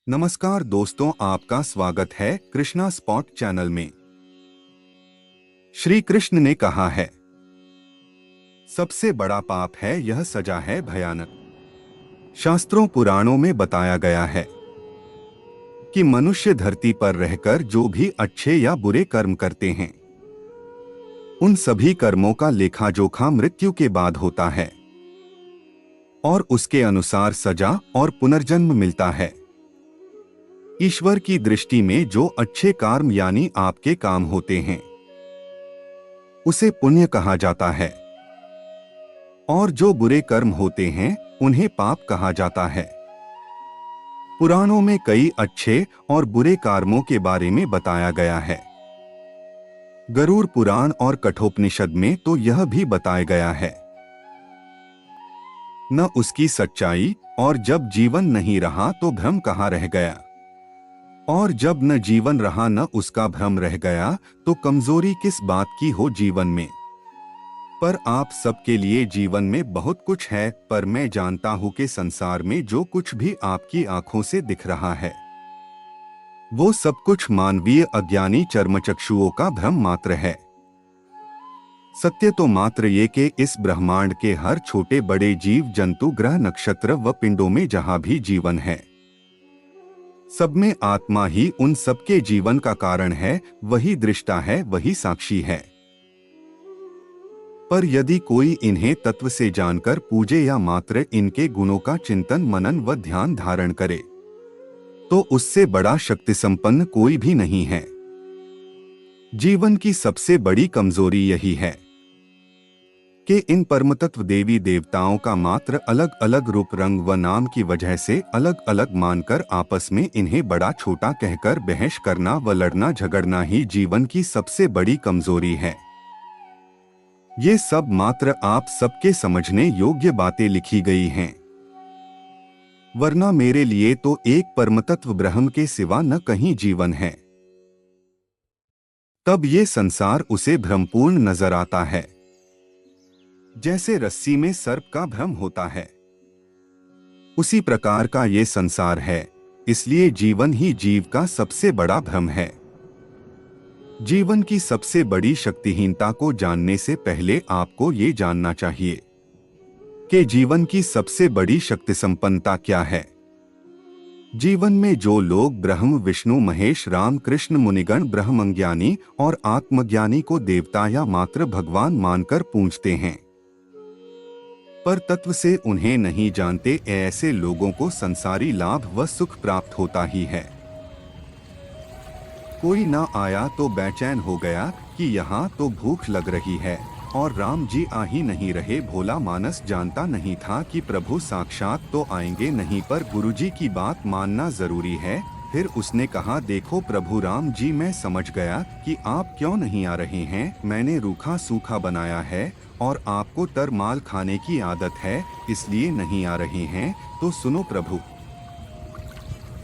नमस्कार दोस्तों, आपका स्वागत है कृष्णा स्पॉट चैनल में। श्री कृष्ण ने कहा है, सबसे बड़ा पाप है यह सजा है भयानक। शास्त्रों पुराणों में बताया गया है कि मनुष्य धरती पर रहकर जो भी अच्छे या बुरे कर्म करते हैं, उन सभी कर्मों का लेखा जोखा मृत्यु के बाद होता है और उसके अनुसार सजा और पुनर्जन्म मिलता है। ईश्वर की दृष्टि में जो अच्छे कर्म यानी आपके काम होते हैं, उसे पुण्य कहा जाता है और जो बुरे कर्म होते हैं उन्हें पाप कहा जाता है। पुराणों में कई अच्छे और बुरे कर्मों के बारे में बताया गया है। गरुड़ पुराण और कठोपनिषद में तो यह भी बताया गया है, न उसकी सच्चाई, और जब जीवन नहीं रहा तो भ्रम कहाँ रह गया, और जब न जीवन रहा न उसका भ्रम रह गया तो कमजोरी किस बात की हो जीवन में। पर आप सबके लिए जीवन में बहुत कुछ है, पर मैं जानता हूं कि संसार में जो कुछ भी आपकी आंखों से दिख रहा है, वो सब कुछ मानवीय अज्ञानी चर्मचक्षुओं का भ्रम मात्र है। सत्य तो मात्र ये कि इस ब्रह्मांड के हर छोटे बड़े जीव जंतु, ग्रह, नक्षत्र व पिंडों में जहां भी जीवन है, सब में आत्मा ही उन सबके जीवन का कारण है, वही दृष्टा है, वही साक्षी है। पर यदि कोई इन्हें तत्व से जानकर पूजे या मात्र इनके गुणों का चिंतन मनन व ध्यान धारण करे, तो उससे बड़ा शक्ति संपन्न कोई भी नहीं है। जीवन की सबसे बड़ी कमजोरी यही है कि इन परमतत्व देवी देवताओं का मात्र अलग अलग रूप, रंग व नाम की वजह से अलग अलग मानकर आपस में इन्हें बड़ा छोटा कहकर बहस करना व लड़ना झगड़ना ही जीवन की सबसे बड़ी कमजोरी है। ये सब मात्र आप सबके समझने योग्य बातें लिखी गई हैं, वरना मेरे लिए तो एक परमतत्व ब्रह्म के सिवा न कहीं जीवन है। तब ये संसार उसे भ्रमपूर्ण नजर आता है, जैसे रस्सी में सर्प का भ्रम होता है, उसी प्रकार का ये संसार है। इसलिए जीवन ही जीव का सबसे बड़ा भ्रम है। जीवन की सबसे बड़ी शक्तिहीनता को जानने से पहले आपको ये जानना चाहिए कि जीवन की सबसे बड़ी शक्ति संपन्नता क्या है। जीवन में जो लोग ब्रह्म, विष्णु, महेश, राम, कृष्ण, मुनिगण, ब्रह्मज्ञानी और आत्मज्ञानी को देवता या मात्र भगवान मानकर पूजते हैं, पर तत्व से उन्हें नहीं जानते, ऐसे लोगों को संसारी लाभ व सुख प्राप्त होता ही है। कोई ना आया तो बेचैन हो गया कि यहाँ तो भूख लग रही है, और राम जी आ ही नहीं रहे। भोला मानस जानता नहीं था कि प्रभु साक्षात तो आएंगे नहीं, पर गुरुजी की बात मानना जरूरी है। फिर उसने कहा, देखो प्रभु राम जी, मैं समझ गया कि आप क्यों नहीं आ रहे हैं। मैंने रूखा सूखा बनाया है और आपको तरमाल खाने की आदत है, इसलिए नहीं आ रहे हैं। तो सुनो प्रभु,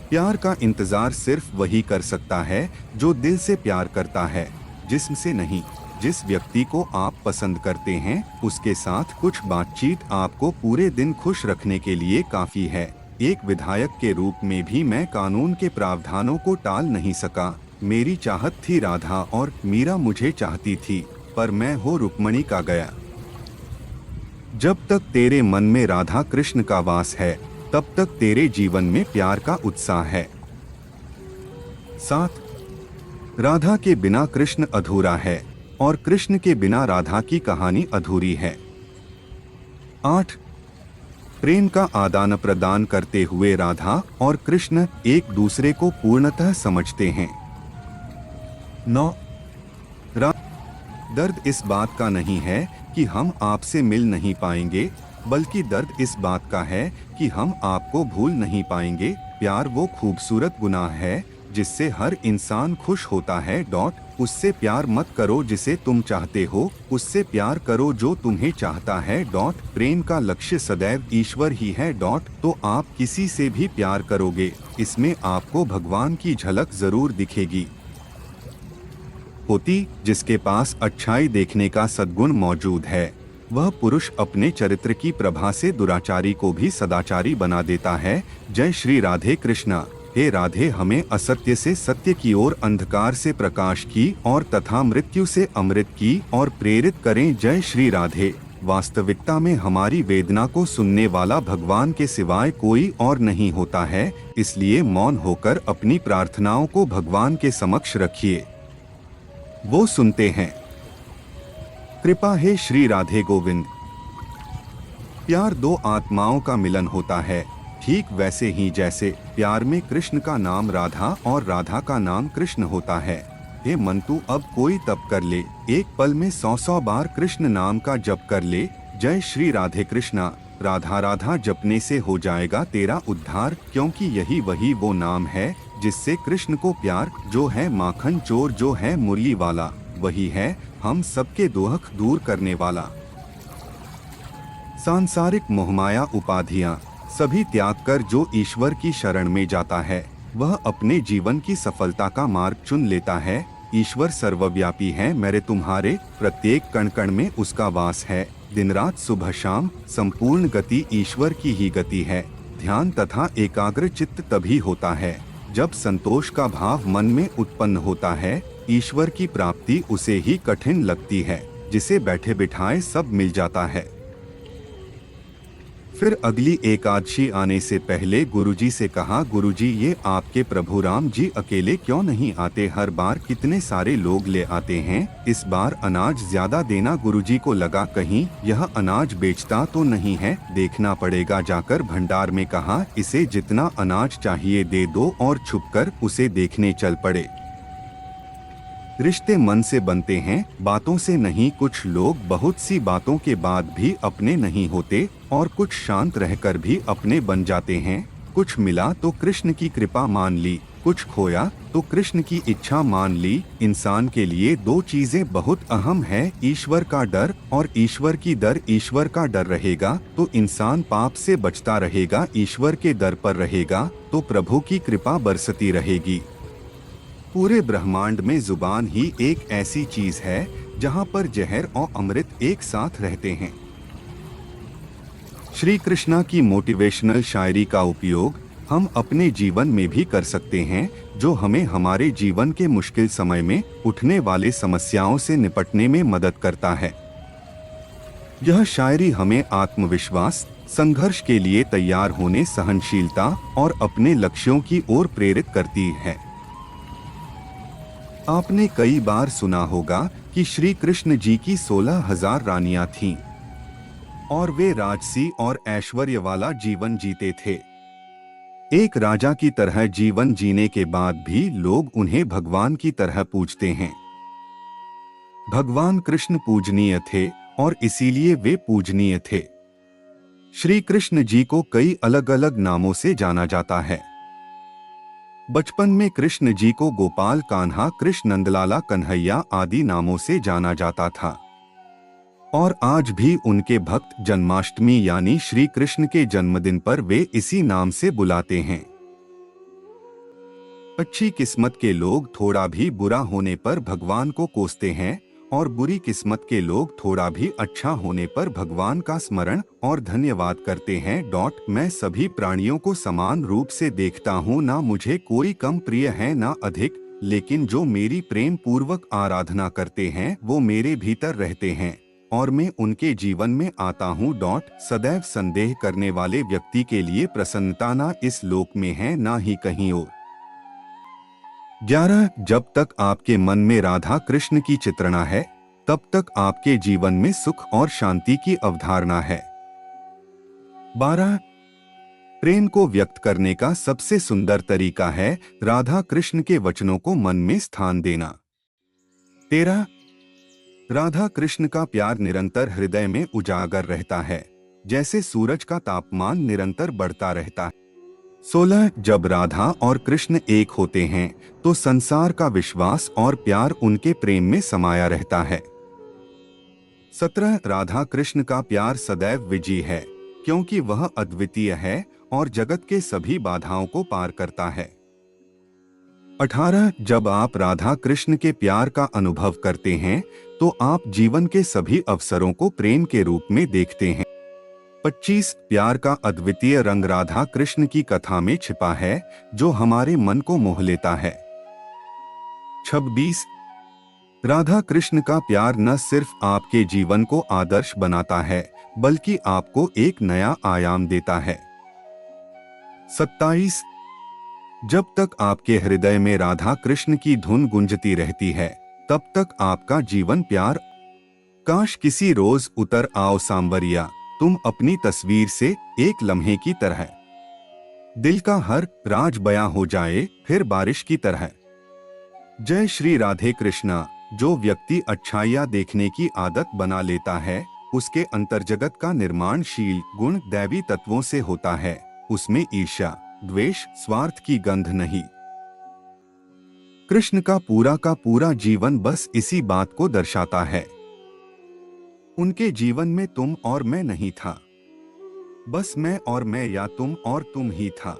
प्यार का इंतजार सिर्फ वही कर सकता है जो दिल से प्यार करता है, जिस्म से नहीं। जिस व्यक्ति को आप पसंद करते हैं, उसके साथ कुछ बातचीत आपको पूरे दिन खुश रखने के लिए काफी है। एक विधायक के रूप में भी मैं कानून के प्रावधानों को टाल नहीं सका। मेरी चाहत थी राधा और मीरा मुझे चाहती थी, पर मैं हो रुक्मणी का गया। जब तक तेरे मन में राधा कृष्ण का वास है, तब तक तेरे जीवन में प्यार का उत्साह है। 7. राधा के बिना कृष्ण अधूरा है और कृष्ण के बिना राधा की कहानी अधूरी है। 8. प्रेम का आदान प्रदान करते हुए राधा और कृष्ण एक दूसरे को पूर्णतः समझते हैं। 9. दर्द इस बात का नहीं है कि हम आपसे मिल नहीं पाएंगे, बल्कि दर्द इस बात का है कि हम आपको भूल नहीं पाएंगे। प्यार वो खूबसूरत गुनाह है जिससे हर इंसान खुश होता है। उससे प्यार मत करो जिसे तुम चाहते हो, उससे प्यार करो जो तुम्हें चाहता है। प्रेम का लक्ष्य सदैव ईश्वर ही है। तो आप किसी से भी प्यार करोगे, इसमें आपको भगवान की झलक जरूर दिखेगी। होती जिसके पास अच्छाई देखने का सद्गुण मौजूद है, वह पुरुष अपने चरित्र की प्रभा से दुराचारी को भी सदाचारी बना देता है। जय श्री राधे कृष्णा। हे राधे, हमें असत्य से सत्य की ओर, अंधकार से प्रकाश की और तथा मृत्यु से अमृत की और प्रेरित करें। जय श्री राधे। वास्तविकता में हमारी वेदना को सुनने वाला भगवान के सिवाय कोई और नहीं होता है, इसलिए मौन होकर अपनी प्रार्थनाओं को भगवान के समक्ष रखिए, वो सुनते हैं। कृपा है श्री राधे गोविंद। प्यार दो आत्माओं का मिलन होता है, ठीक वैसे ही जैसे प्यार में कृष्ण का नाम राधा और राधा का नाम कृष्ण होता है। हे मंतु, अब कोई तप कर ले, एक पल में 100 बार कृष्ण नाम का जप कर ले। जय श्री राधे कृष्णा। राधा राधा जपने से हो जाएगा तेरा उद्धार, क्योंकि यही वही वो नाम है जिससे कृष्ण को प्यार, जो है माखन चोर, जो है मुरली वाला, वही है हम सबके दुख दूर करने वाला। सांसारिक मोहमाया उपाधियां सभी त्याग कर जो ईश्वर की शरण में जाता है, वह अपने जीवन की सफलता का मार्ग चुन लेता है। ईश्वर सर्वव्यापी है, मेरे तुम्हारे प्रत्येक कण कण में उसका वास है। दिन रात सुबह शाम संपूर्ण गति ईश्वर की ही गति है। ध्यान तथा एकाग्र चित्त तभी होता है जब संतोष का भाव मन में उत्पन्न होता है। ईश्वर की प्राप्ति उसे ही कठिन लगती है जिसे बैठे बिठाए सब मिल जाता है। फिर अगली एकादशी आने से पहले गुरुजी से कहा, गुरुजी ये आपके प्रभु राम जी अकेले क्यों नहीं आते? हर बार कितने सारे लोग ले आते हैं, इस बार अनाज ज्यादा देना। गुरुजी को लगा कहीं यह अनाज बेचता तो नहीं है, देखना पड़ेगा। जाकर भंडार में कहा, इसे जितना अनाज चाहिए दे दो, और छुपकर उसे देखने चल पड़े। रिश्ते मन से बनते हैं, बातों से नहीं। कुछ लोग बहुत सी बातों के बाद भी अपने नहीं होते और कुछ शांत रहकर भी अपने बन जाते हैं। कुछ मिला तो कृष्ण की कृपा मान ली, कुछ खोया तो कृष्ण की इच्छा मान ली। इंसान के लिए दो चीजें बहुत अहम है, ईश्वर का डर और ईश्वर की दर। ईश्वर का डर रहेगा तो इंसान पाप से बचता रहेगा, ईश्वर के दर पर रहेगा तो प्रभु की कृपा बरसती रहेगी। पूरे ब्रह्मांड में जुबान ही एक ऐसी चीज है जहां पर जहर और अमृत एक साथ रहते हैं। श्री कृष्णा की मोटिवेशनल शायरी का उपयोग हम अपने जीवन में भी कर सकते हैं, जो हमें हमारे जीवन के मुश्किल समय में उठने वाले समस्याओं से निपटने में मदद करता है। यह शायरी हमें आत्मविश्वास, संघर्ष के लिए तैयार होने, सहनशीलता और अपने लक्ष्यों की ओर प्रेरित करती है। आपने कई बार सुना होगा कि श्री कृष्ण जी की 16,000 रानियां थीं और वे राजसी और ऐश्वर्य वाला जीवन जीते थे। एक राजा की तरह जीवन जीने के बाद भी लोग उन्हें भगवान की तरह पूजते हैं। भगवान कृष्ण पूजनीय थे और इसीलिए वे पूजनीय थे। श्री कृष्ण जी को कई अलग अलग नामों से जाना जाता है। बचपन में कृष्ण जी को गोपाल, कान्हा, कृष्ण, नंदलाला, कन्हैया आदि नामों से जाना जाता था और आज भी उनके भक्त जन्माष्टमी यानी श्री कृष्ण के जन्मदिन पर वे इसी नाम से बुलाते हैं। अच्छी किस्मत के लोग थोड़ा भी बुरा होने पर भगवान को कोसते हैं और बुरी किस्मत के लोग थोड़ा भी अच्छा होने पर भगवान का स्मरण और धन्यवाद करते हैं। मैं सभी प्राणियों को समान रूप से देखता हूँ, ना मुझे कोई कम प्रिय है ना अधिक, लेकिन जो मेरी प्रेम पूर्वक आराधना करते हैं वो मेरे भीतर रहते हैं और मैं उनके जीवन में आता हूँ। सदैव संदेह करने वाले व्यक्ति के लिए प्रसन्नता ना इस लोक में है ना ही कहीं और। 11 जब तक आपके मन में राधा कृष्ण की चित्रणा है, तब तक आपके जीवन में सुख और शांति की अवधारणा है। 12 प्रेम को व्यक्त करने का सबसे सुंदर तरीका है राधा कृष्ण के वचनों को मन में स्थान देना। 13 राधा कृष्ण का प्यार निरंतर हृदय में उजागर रहता है, जैसे सूरज का तापमान निरंतर बढ़ता रहता है। 16 जब राधा और कृष्ण एक होते हैं तो संसार का विश्वास और प्यार उनके प्रेम में समाया रहता है। 17 राधा कृष्ण का प्यार सदैव विजयी है, क्योंकि वह अद्वितीय है और जगत के सभी बाधाओं को पार करता है। 18 जब आप राधा कृष्ण के प्यार का अनुभव करते हैं तो आप जीवन के सभी अवसरों को प्रेम के रूप में देखते हैं। 25 प्यार का अद्वितीय रंग राधा कृष्ण की कथा में छिपा है, जो हमारे मन को मोह लेता है। 26 राधा कृष्ण का प्यार न सिर्फ आपके जीवन को आदर्श बनाता है, बल्कि आपको एक नया आयाम देता है। 27 जब तक आपके हृदय में राधा कृष्ण की धुन गूंजती रहती है, तब तक आपका जीवन प्यार। काश किसी रोज उतर आओ सांवरिया, तुम अपनी तस्वीर से एक लम्हे की तरह। दिल का हर राज बयां हो जाए फिर बारिश की तरह। जय श्री राधे कृष्णा। जो व्यक्ति अच्छाइयाँ देखने की आदत बना लेता है, उसके अंतर्जगत का निर्माणशील गुण दैवी तत्वों से होता है। उसमें ईर्ष्या, द्वेष, स्वार्थ की गंध नहीं। कृष्ण का पूरा जीवन बस इसी बात को दर्शाता है। उनके जीवन में तुम और मैं नहीं था, बस मैं और मैं या तुम और तुम ही था।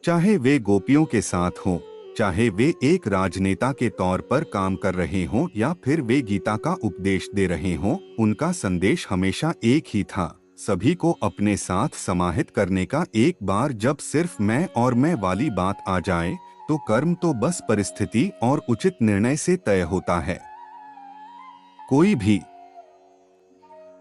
चाहे वे गोपियों के साथ हों, चाहे वे एक राजनेता के तौर पर काम कर रहे हों या फिर वे गीता का उपदेश दे रहे हों, उनका संदेश हमेशा एक ही था, सभी को अपने साथ समाहित करने का। एक बार जब सिर्फ मैं और मैं वाली बात आ जाए, तो कर्म तो बस परिस्थिति और उचित निर्णय से तय होता है। कोई भी।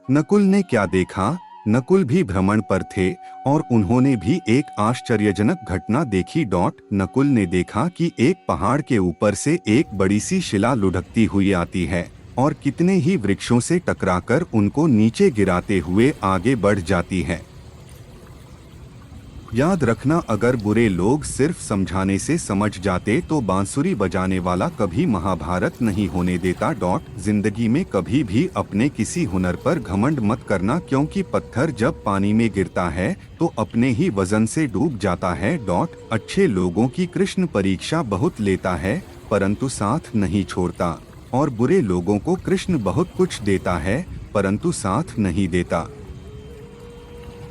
नकुल ने क्या देखा? नकुल भी भ्रमण पर थे और उन्होंने भी एक आश्चर्यजनक घटना देखी। नकुल ने देखा कि एक पहाड़ के ऊपर से एक बड़ी सी शिला लुढ़कती हुई आती है और कितने ही वृक्षों से टकराकर उनको नीचे गिराते हुए आगे बढ़ जाती है। याद रखना, अगर बुरे लोग सिर्फ समझाने से समझ जाते तो बांसुरी बजाने वाला कभी महाभारत नहीं होने देता। जिंदगी में कभी भी अपने किसी हुनर पर घमंड मत करना, क्योंकि पत्थर जब पानी में गिरता है तो अपने ही वजन से डूब जाता है। अच्छे लोगों की कृष्ण परीक्षा बहुत लेता है, परंतु साथ नहीं छोड़ता, और बुरे लोगों को कृष्ण बहुत कुछ देता है, परंतु साथ नहीं देता।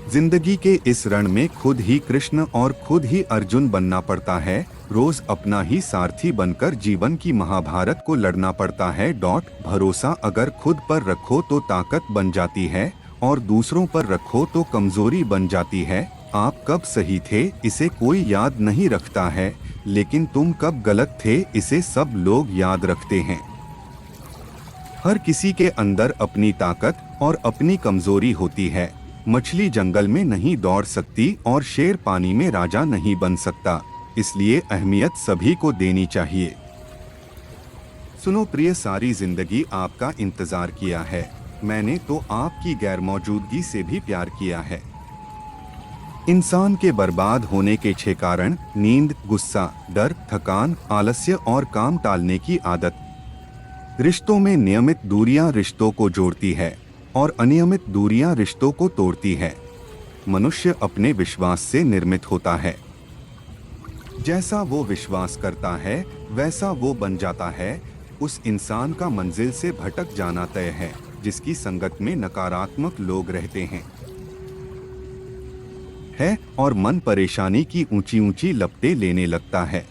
जिंदगी के इस रण में खुद ही कृष्ण और खुद ही अर्जुन बनना पड़ता है। रोज अपना ही सारथी बनकर जीवन की महाभारत को लड़ना पड़ता है। भरोसा अगर खुद पर रखो तो ताकत बन जाती है, और दूसरों पर रखो तो कमजोरी बन जाती है। आप कब सही थे इसे कोई याद नहीं रखता है, लेकिन तुम कब गलत थे इसे सब लोग याद रखते हैं। हर किसी के अंदर अपनी ताकत और अपनी कमजोरी होती है। मछली जंगल में नहीं दौड़ सकती और शेर पानी में राजा नहीं बन सकता, इसलिए अहमियत सभी को देनी चाहिए। सुनो प्रिय, सारी जिंदगी आपका इंतजार किया है, मैंने तो आपकी गैरमौजूदगी से भी प्यार किया है। इंसान के बर्बाद होने के 6 कारण: नींद, गुस्सा, डर, थकान, आलस्य और काम टालने की आदत। रिश्तों में नियमित दूरियां रिश्तों को जोड़ती है और अनियमित दूरियां रिश्तों को तोड़ती है। मनुष्य अपने विश्वास से निर्मित होता है। जैसा वो विश्वास करता है वैसा वो बन जाता है। उस इंसान का मंजिल से भटक जाना तय है जिसकी संगत में नकारात्मक लोग रहते हैं। और मन परेशानी की ऊंची ऊंची लपटें लेने लगता है।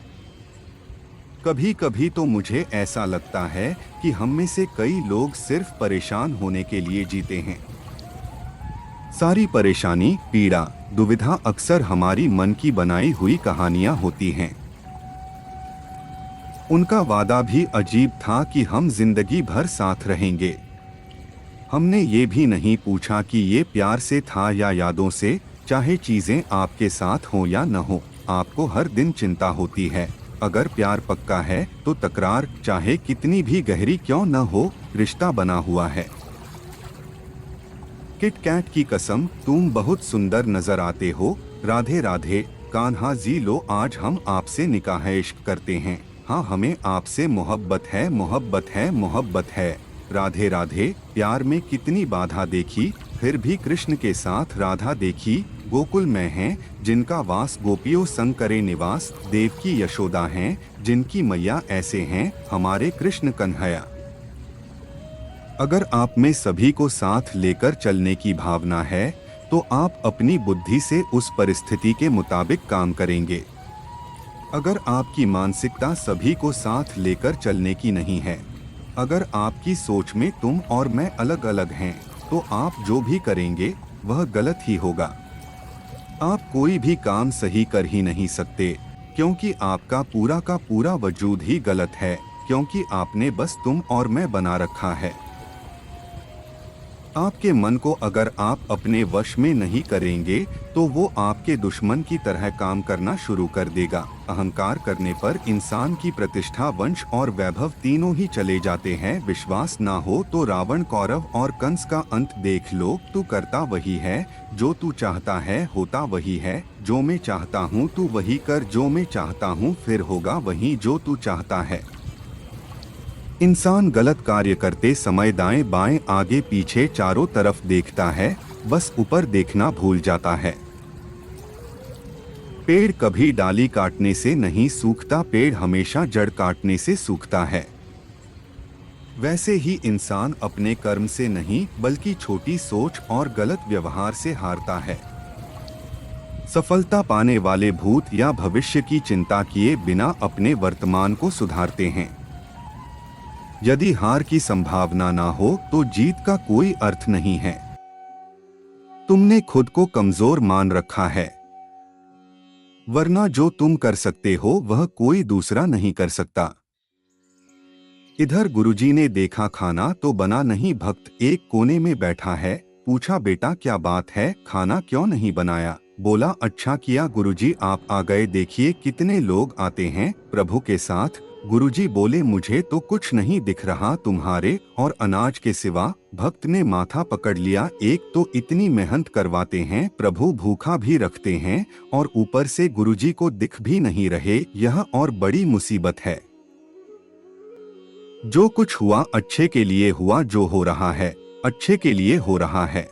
कभी कभी तो मुझे ऐसा लगता है कि हम में से कई लोग सिर्फ परेशान होने के लिए जीते हैं। सारी परेशानी, पीड़ा, दुविधा अक्सर हमारी मन की बनाई हुई कहानियां होती हैं। उनका वादा भी अजीब था कि हम जिंदगी भर साथ रहेंगे। हमने ये भी नहीं पूछा कि ये प्यार से था या यादों से। चाहे चीजें आपके साथ हो या न हो, आपको हर दिन चिंता होती है। अगर प्यार पक्का है तो तकरार चाहे कितनी भी गहरी क्यों न हो, रिश्ता बना हुआ है। किट कैट की कसम, तुम बहुत सुंदर नजर आते हो। राधे राधे। कान्हा जी लो, आज हम आपसे निकाह इश्क करते हैं। हाँ, हमें आपसे मोहब्बत है, मोहब्बत है, मोहब्बत है। राधे राधे। प्यार में कितनी बाधा देखी, फिर भी कृष्ण के साथ राधा देखी। गोकुल में हैं जिनका वास गोपियों संग करे निवास। देव की यशोदा हैं जिनकी मैया ऐसे हैं हमारे कृष्ण कन्हैया। अगर आप में सभी को साथ लेकर चलने की भावना है तो आप अपनी बुद्धि से उस परिस्थिति के मुताबिक काम करेंगे। अगर आपकी मानसिकता सभी को साथ लेकर चलने की नहीं है, अगर आपकी सोच में तुम और मैं अलग अलग हैं, तो आप जो भी करेंगे वह गलत ही होगा। आप कोई भी काम सही कर ही नहीं सकते, क्योंकि आपका पूरा का पूरा वजूद ही गलत है, क्योंकि आपने बस तुम और मैं बना रखा है। आपके मन को अगर आप अपने वश में नहीं करेंगे तो वो आपके दुश्मन की तरह काम करना शुरू कर देगा। अहंकार करने पर इंसान की प्रतिष्ठा, वंश और वैभव तीनों ही चले जाते हैं। विश्वास ना हो तो रावण, कौरव और कंस का अंत देख लो। तू करता वही है जो तू चाहता है, होता वही है जो मैं चाहता हूँ। तू वही कर जो मैं चाहता हूँ, फिर होगा वही जो तू चाहता है। इंसान गलत कार्य करते समय दाएं बाएं आगे पीछे चारों तरफ देखता है, बस ऊपर देखना भूल जाता है। पेड़ कभी डाली काटने से नहीं सूखता, पेड़ हमेशा जड़ काटने से सूखता है। वैसे ही इंसान अपने कर्म से नहीं बल्कि छोटी सोच और गलत व्यवहार से हारता है। सफलता पाने वाले भूत या भविष्य की चिंता किए बिना अपने वर्तमान को सुधारते हैं। यदि हार की संभावना ना हो तो जीत का कोई अर्थ नहीं है। तुमने खुद को कमजोर मान रखा है, वरना जो तुम कर सकते हो वह कोई दूसरा नहीं कर सकता। इधर गुरुजी ने देखा खाना तो बना नहीं, भक्त एक कोने में बैठा है। पूछा, बेटा क्या बात है, खाना क्यों नहीं बनाया? बोला, अच्छा किया गुरुजी आप आ गए, देखिए कितने लोग आते हैं प्रभु के साथ। गुरुजी बोले, मुझे तो कुछ नहीं दिख रहा तुम्हारे और अनाज के सिवा। भक्त ने माथा पकड़ लिया, एक तो इतनी मेहनत करवाते हैं, प्रभु भूखा भी रखते हैं और ऊपर से गुरुजी को दिख भी नहीं रहे, यह और बड़ी मुसीबत है। जो कुछ हुआ अच्छे के लिए हुआ, जो हो रहा है अच्छे के लिए हो रहा है,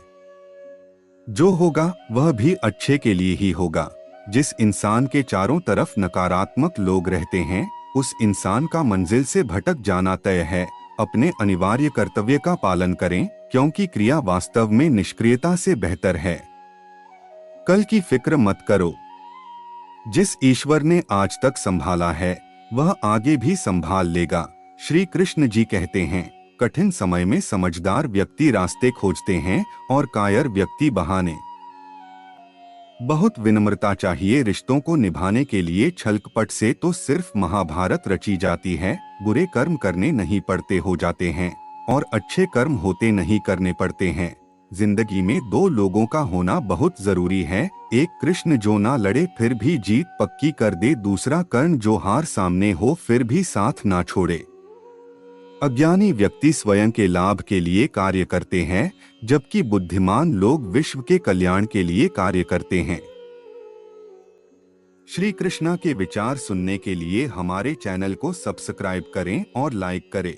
जो होगा वह भी अच्छे के लिए ही होगा। जिस इंसान के चारों तरफ नकारात्मक लोग रहते हैं, उस इंसान का मंजिल से भटक जाना तय है। अपने अनिवार्य कर्तव्य का पालन करें, क्योंकि क्रिया वास्तव में निष्क्रियता से बेहतर है। कल की फिक्र मत करो। जिस ईश्वर ने आज तक संभाला है वह आगे भी संभाल लेगा। श्री कृष्ण जी कहते हैं, कठिन समय में समझदार व्यक्ति रास्ते खोजते हैं और कायर व्यक्ति बहाने। बहुत विनम्रता चाहिए रिश्तों को निभाने के लिए। छलकपट से तो सिर्फ महाभारत रची जाती है। बुरे कर्म करने नहीं पड़ते हो जाते हैं और अच्छे कर्म होते नहीं करने पड़ते हैं। जिंदगी में दो लोगों का होना बहुत जरूरी है। एक कृष्ण जो ना लड़े फिर भी जीत पक्की कर दे, दूसरा कर्ण जो हार सामने हो फिर भी साथ ना छोड़े। अज्ञानी व्यक्ति स्वयं के लाभ के लिए कार्य करते हैं, जबकि बुद्धिमान लोग विश्व के कल्याण के लिए कार्य करते हैं। श्री कृष्णा के विचार सुनने के लिए हमारे चैनल को सब्सक्राइब करें और लाइक करें।